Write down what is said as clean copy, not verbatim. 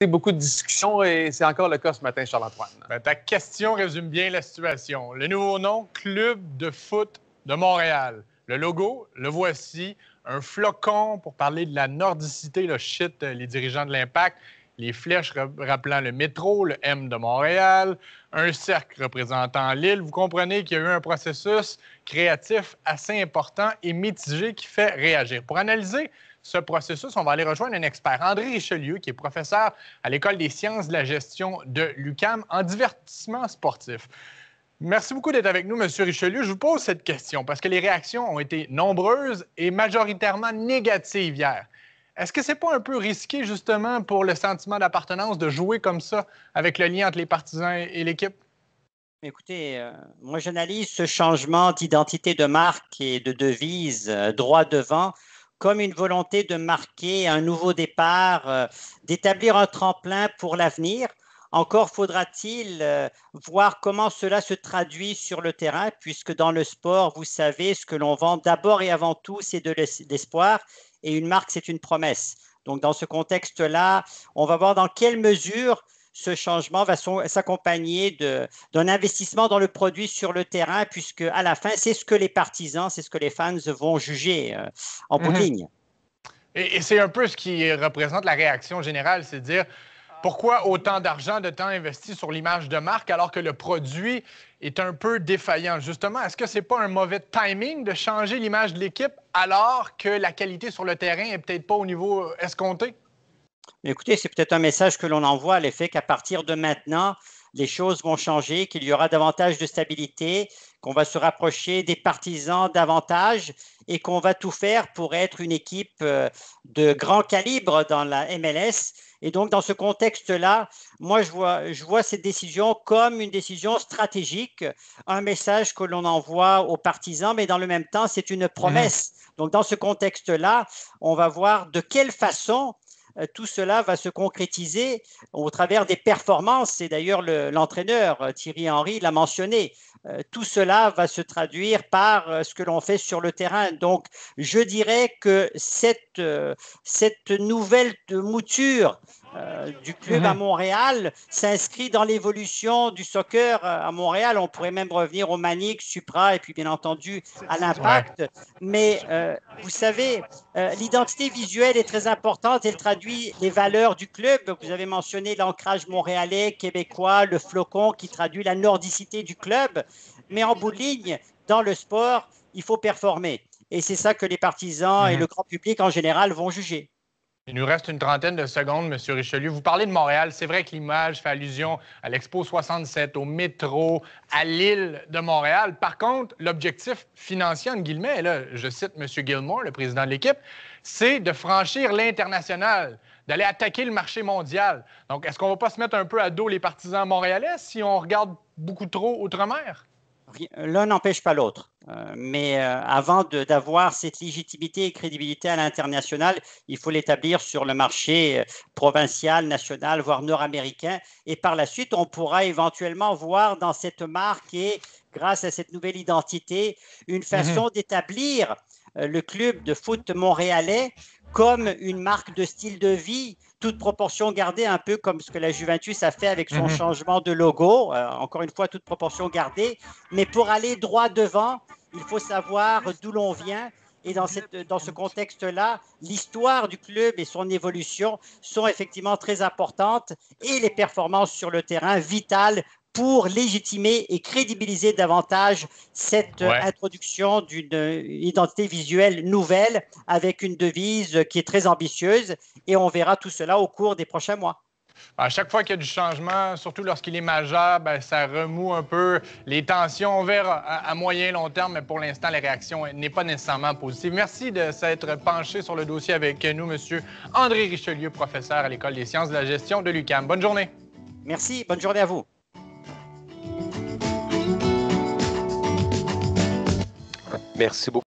suscité beaucoup de discussions et c'est encore le cas ce matin, Charles-Antoine. Ben, ta question résume bien la situation. Le nouveau nom, Club de foot de Montréal. Le logo, le voici. Un flocon pour parler de la nordicité, le shit, les dirigeants de l'Impact. Les flèches rappelant le métro, le M de Montréal. Un cercle représentant l'île. Vous comprenez qu'il y a eu un processus créatif assez important et mitigé qui fait réagir. Pour analyser ce processus, on va aller rejoindre un expert, André Richelieu, qui est professeur à l'École des sciences de la gestion de l'UQAM en divertissement sportif. Merci beaucoup d'être avec nous, M. Richelieu. Je vous pose cette question parce que les réactions ont été nombreuses et majoritairement négatives hier. Est-ce que c'est pas un peu risqué, justement, pour le sentiment d'appartenance de jouer comme ça avec le lien entre les partisans et l'équipe? Écoutez, moi j'analyse ce changement d'identité de marque et de devise droit devant comme une volonté de marquer un nouveau départ, d'établir un tremplin pour l'avenir. Encore faudra-t-il voir comment cela se traduit sur le terrain, puisque dans le sport, vous savez, ce que l'on vend d'abord et avant tout, c'est de l'espoir, et une marque, c'est une promesse. Donc, dans ce contexte-là, on va voir dans quelle mesure ce changement va s'accompagner d'un investissement dans le produit sur le terrain, puisque à la fin, c'est ce que les partisans, c'est ce que les fans vont juger en bout de ligne. Et c'est un peu ce qui représente la réaction générale, c'est de dire pourquoi autant d'argent, de temps investi sur l'image de marque alors que le produit est un peu défaillant? Justement, est-ce que c'est pas un mauvais timing de changer l'image de l'équipe alors que la qualité sur le terrain n'est peut-être pas au niveau escompté? Écoutez, c'est peut-être un message que l'on envoie à l'effet qu'à partir de maintenant, les choses vont changer, qu'il y aura davantage de stabilité, qu'on va se rapprocher des partisans davantage et qu'on va tout faire pour être une équipe de grand calibre dans la MLS. Et donc, dans ce contexte-là, moi, je vois cette décision comme une décision stratégique, un message que l'on envoie aux partisans, mais dans le même temps, c'est une promesse. Donc, dans ce contexte-là, on va voir de quelle façon tout cela va se concrétiser au travers des performances. Et d'ailleurs, l'entraîneur Thierry Henry l'a mentionné. Tout cela va se traduire par ce que l'on fait sur le terrain. Donc, je dirais que cette nouvelle mouture du club à Montréal s'inscrit dans l'évolution du soccer à Montréal. On pourrait même revenir au Manic, Supra et puis bien entendu à l'Impact. Ouais. Mais vous savez, l'identité visuelle est très importante. Elle traduit les valeurs du club. Vous avez mentionné l'ancrage montréalais, québécois, le flocon qui traduit la nordicité du club. Mais en bout de ligne, dans le sport, il faut performer. Et c'est ça que les partisans et le grand public en général vont juger. Il nous reste une trentaine de secondes, M. Richelieu. Vous parlez de Montréal. C'est vrai que l'image fait allusion à l'Expo 67, au métro, à l'île de Montréal. Par contre, l'objectif financier, entre guillemets, et là, je cite M. Gilmore, le président de l'équipe, c'est de franchir l'international, d'aller attaquer le marché mondial. Donc, est-ce qu'on ne va pas se mettre un peu à dos les partisans montréalais si on regarde beaucoup trop outre-mer? L'un n'empêche pas l'autre. Mais avant d'avoir cette légitimité et crédibilité à l'international, il faut l'établir sur le marché provincial, national, voire nord-américain. Et par la suite, on pourra éventuellement voir dans cette marque et grâce à cette nouvelle identité, une façon d'établir le club de foot montréalais comme une marque de style de vie, toute proportion gardée, un peu comme ce que la Juventus a fait avec son changement de logo, encore une fois, toute proportion gardée. Mais pour aller droit devant, il faut savoir d'où l'on vient. Et dans ce contexte-là, l'histoire du club et son évolution sont effectivement très importantes et les performances sur le terrain vitales pour légitimer et crédibiliser davantage cette introduction d'une identité visuelle nouvelle avec une devise qui est très ambitieuse. Et on verra tout cela au cours des prochains mois. À chaque fois qu'il y a du changement, surtout lorsqu'il est majeur, ça remoue un peu les tensions. On verra à moyen et long terme, mais pour l'instant, la réaction n'est pas nécessairement positive. Merci de s'être penché sur le dossier avec nous, M. André Richelieu, professeur à l'École des sciences de la gestion de l'UQAM. Bonne journée. Merci. Bonne journée à vous. Merci beaucoup.